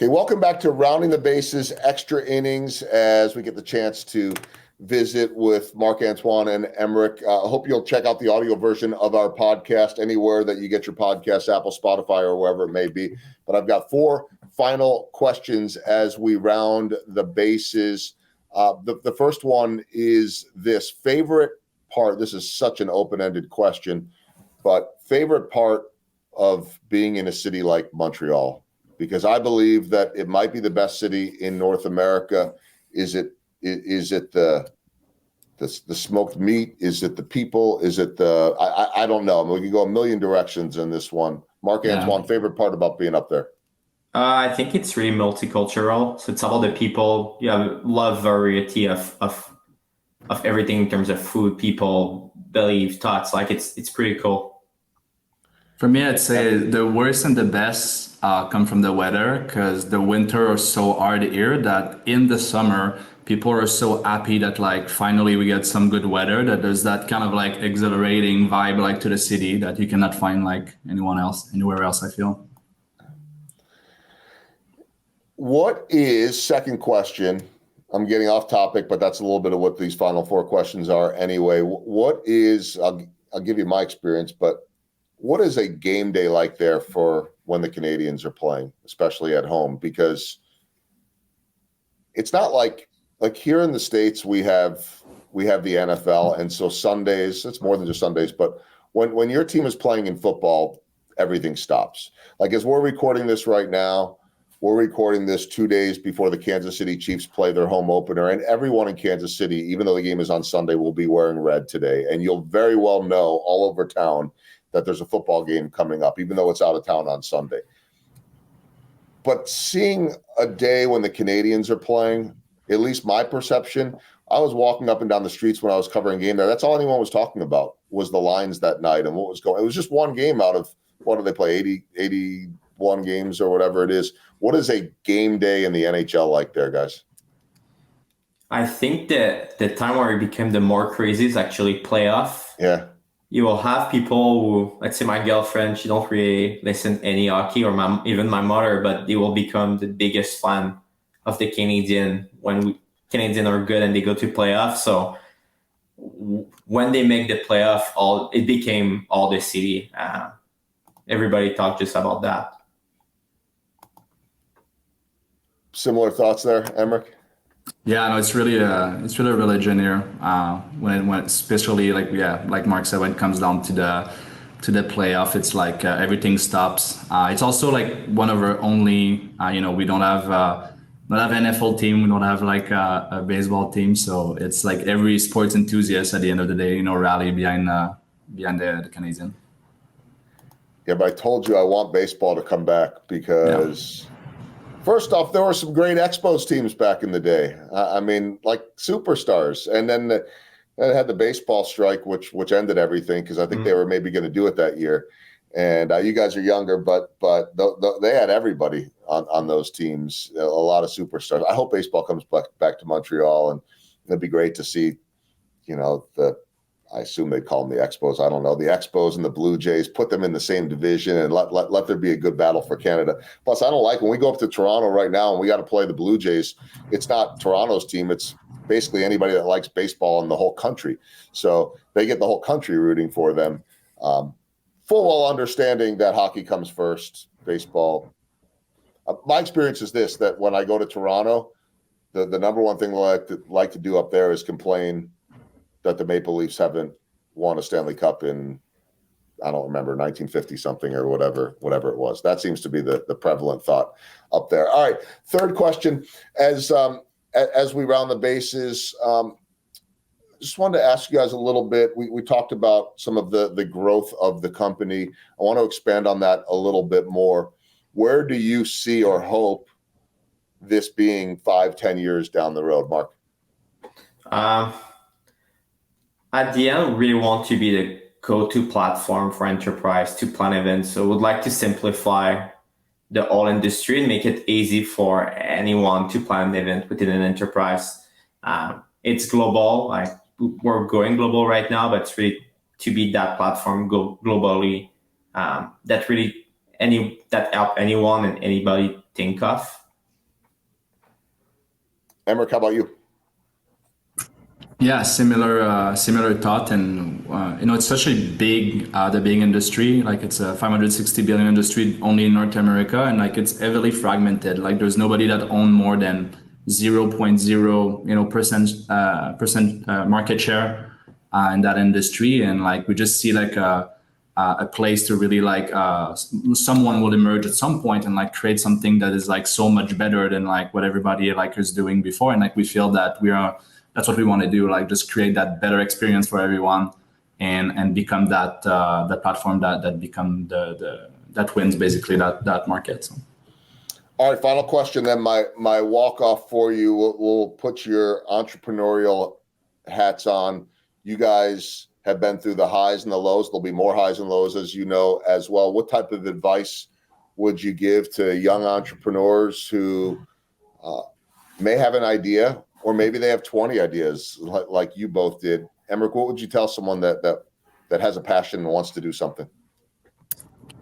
Okay, welcome back to Rounding the Bases Extra Innings as we get the chance to visit with Marc Antoine and Emeric. I hope you'll check out the audio version of our podcast anywhere that you get your podcast, Apple, Spotify, or wherever it may be. But I've got 4 final questions as we round the bases. The first one is this. Favorite part, this is such an open-ended question, but favorite part of being in a city like Montreal? Because I believe that it might be the best city in North America. Is it the smoked meat? Is it the people? Is it the I don't know. I mean, we can go a million directions in this one. Marc Antoine, favorite part about being up there? I think it's really multicultural. So it's about the people. You have a lot of variety of everything in terms of food, people, beliefs, thoughts. Like it's pretty cool. For me, I'd say the worst and the best come from the weather, because the winter is so hard here that in the summer, people are so happy that like finally we get some good weather, that there's that kind of like exhilarating vibe like to the city that you cannot find like anywhere else, I feel. What is, second question, I'm getting off topic, but that's a little bit of what these final 4 questions are anyway. What is, I'll give you my experience, but what is a game day like there for when the Canadians are playing, especially at home? Because it's not like here in the States, we have the NFL. And so Sundays, it's more than just Sundays, but when your team is playing in football, everything stops. Like as we're recording this right now, we're recording this 2 days before the Kansas City Chiefs play their home opener. And everyone in Kansas City, even though the game is on Sunday, will be wearing red today. And you'll very well know all over town that there's a football game coming up, even though it's out of town on Sunday. But seeing a day when the Canadians are playing, at least my perception, I was walking up and down the streets when I was covering game there. That's all anyone was talking about was the lines that night and what was going. It was just one game out of, what do they play, 81 games or whatever it is. What is a game day in the NHL like there, guys? I think that the time where it became the more crazy is actually playoff. Yeah. You will have people who, let's say my girlfriend, she don't really listen to any hockey, or even my mother, but they will become the biggest fan of the Canadian when Canadians are good and they go to playoff. So when they make the playoff, it became all the city. Everybody talked just about that. Similar thoughts there, Emeric? Yeah, no, it's really a religion here. When especially like Marc said, when it comes down to the playoff, it's like everything stops. It's also like one of our only, we don't have NFL team, we don't have like a baseball team, so it's like every sports enthusiast at the end of the day, rally behind the Canadian. Yeah, but I told you I want baseball to come back because. Yeah. First off, there were some great Expos teams back in the day. I mean, like superstars. And then they had the baseball strike, which ended everything because I think they were maybe going to do it that year. And you guys are younger, but they had everybody on those teams, a lot of superstars. I hope baseball comes back to Montreal, and it'd be great to see, I assume they call them the Expos. I don't know. The Expos and the Blue Jays, put them in the same division and let there be a good battle for Canada. Plus, I don't like when we go up to Toronto right now and we got to play the Blue Jays. It's not Toronto's team. It's basically anybody that likes baseball in the whole country. So they get the whole country rooting for them. Full understanding that hockey comes first, baseball. My experience is this, that when I go to Toronto, the number one thing I like to do up there is complain that the Maple Leafs haven't won a Stanley Cup in, I don't remember, 1950 something or whatever it was. That seems to be the prevalent thought up there. All right, third question. As we round the bases, just wanted to ask you guys a little bit. We talked about some of the growth of the company. I want to expand on that a little bit more. Where do you see or hope this being 5-10 years down the road, Marc? At the end, we really want to be the go-to platform for enterprise to plan events. So we'd like to simplify the whole industry and make it easy for anyone to plan an event within an enterprise. It's global. Like we're going global right now, but it's really to be that platform globally that help anyone and anybody think of. Emeric, how about you? Yeah, similar thought, and it's such a big, the big industry. Like it's a 560 billion industry only in North America, and like it's heavily fragmented. Like there's nobody that own more than 0.0 percent market share in that industry, and like we just see like a place to really like someone will emerge at some point and like create something that is like so much better than like what everybody like is doing before, and like we feel that that's what we want to do, like just create that better experience for everyone and become that platform that become that wins basically that market. So. All right, final question then. My walk off for you. We'll put your entrepreneurial hats on. You guys have been through the highs and the lows. There'll be more highs and lows, as you know, as well. What type of advice would you give to young entrepreneurs who may have an idea, or maybe they have 20 ideas like you both did? Emeric, what would you tell someone that has a passion and wants to do something?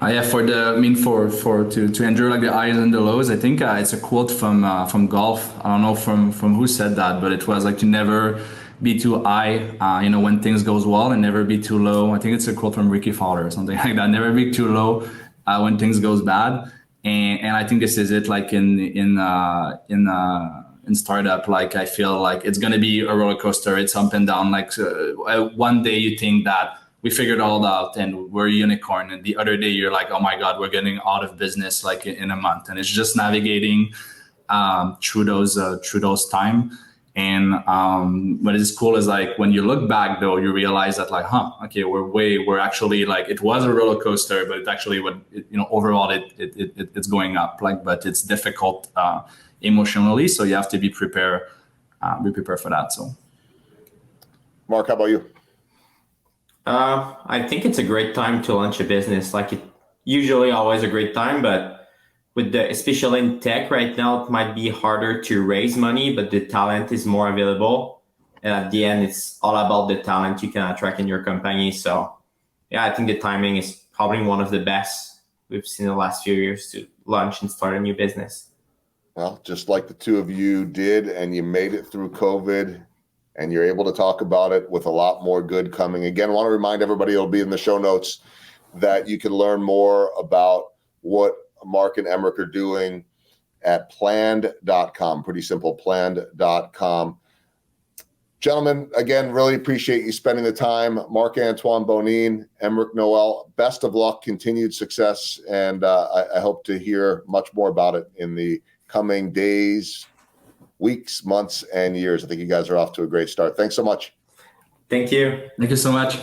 Yeah, for to endure like the highs and the lows, I think it's a quote from golf. I don't know from who said that, but it was like to never be too high, when things goes well, and never be too low. I think it's a quote from Ricky Fowler or something like that. Never be too low when things goes bad, and I think this is it. Like in startup, like I feel like it's gonna be a roller coaster. It's up and down. Like one day you think that we figured it all out and we're a unicorn, and the other day you're like, oh my god, we're getting out of business like in a month. And it's just navigating through those time. And what is cool is like when you look back though, you realize that like, okay, we're actually like, it was a roller coaster, but it actually overall it's going up, like, but it's difficult emotionally, so you have to be prepared for that. So Marc, how about you? I think it's a great time to launch a business. Like it usually always a great time, but especially in tech right now, it might be harder to raise money, but the talent is more available. And at the end, it's all about the talent you can attract in your company. So yeah, I think the timing is probably one of the best we've seen in the last few years to launch and start a new business. Well, just like the two of you did, and you made it through COVID, and you're able to talk about it with a lot more good coming. Again, I want to remind everybody, it'll be in the show notes, that you can learn more about what Marc and Emeric are doing at planned.com. Pretty simple, planned.com. Gentlemen, again, really appreciate you spending the time. Marc Antoine Bonin, Emeric Noel, best of luck, continued success, and I hope to hear much more about it in the coming days, weeks, months, and years. I think you guys are off to a great start. Thanks so much. Thank you. Thank you so much.